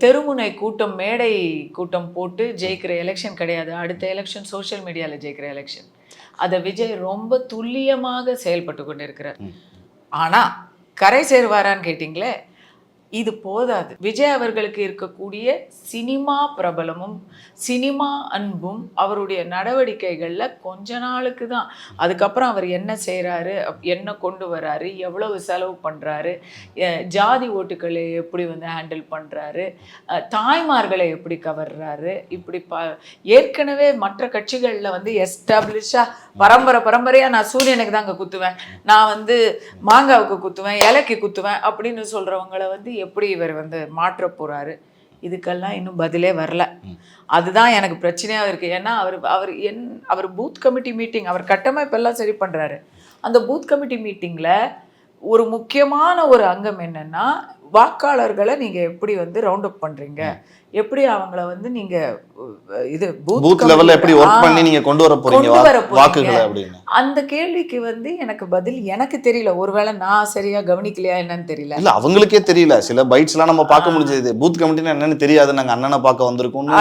தெருமுனை கூட்டம் மேடை கூட்டம் போட்டு ஜெயிக்கிற எலெக்ஷன் கிடையாது. அடுத்த எலெக்ஷன் சோஷியல் மீடியாவில் ஜெயிக்கிற எலெக்ஷன். அதை விஜய் ரொம்ப துல்லியமாக செயல்பட்டு கொண்டு இருக்கிறார். ஆனால் கரை சேருவாரான்னு கேட்டிங்களே, இது போதாது. விஜய் அவர்களுக்கு இருக்கக்கூடிய சினிமா பிரபலமும் சினிமா அன்பும் அவருடைய நடவடிக்கைகளில் கொஞ்ச நாளுக்கு தான். அதுக்கப்புறம் அவர் என்ன செய்கிறாரு, என்ன கொண்டு வராரு, எவ்வளவு செலவு பண்ணுறாரு, ஜாதி ஓட்டுக்களை எப்படி ஹேண்டில் பண்ணுறாரு, தாய்மார்களை எப்படி கவர்றாரு, இப்படி ஏற்கனவே மற்ற கட்சிகளில் எஸ்டாப்ளிஷாக பரம்பரையாக நான் சூரியனுக்கு தான் அங்கே குத்துவேன், நான் மாங்காவுக்கு குத்துவேன், இலைக்கு குத்துவேன் அப்படின்னு சொல்கிறவங்களை எப்படி இவர் மாற்ற போகிறாரு, இதுக்கெல்லாம் இன்னும் பதிலே வரல. அதுதான் எனக்கு பிரச்சனையாக இருக்குது. ஏன்னா அவர் பூத் கமிட்டி மீட்டிங், அவர் கட்டமைப்பெல்லாம் சரி பண்ணுறாரு. அந்த பூத் கமிட்டி மீட்டிங்கில் ஒரு முக்கியமான ஒரு அங்கம் என்னென்னா, வாக்காளர்களை நீங்கள் எப்படி ரவுண்ட் அப் பண்ணுறீங்க, எப்படி அவங்கள நீங்கள் இது பூத் லெவல்ல எப்படி வர்க் பண்ணி நீங்க கொண்டு வர போறீங்க வாக்குகளை அப்படின்னு. அந்த கேள்விக்கு எனக்கு பதில் எனக்கு தெரியல. ஒருவேளை நான் சரியா கவனிக்கலையா என்னன்னு தெரியல. இல்ல அவங்களுக்கே தெரியல. சில பைட்ஸ்லாம் நம்ம பார்க்க முடிஞ்சது. பூத் கமிட்டினா என்னன்னு தெரியாது, நாங்க அண்ணனை பார்க்க வந்திருக்கோம்னு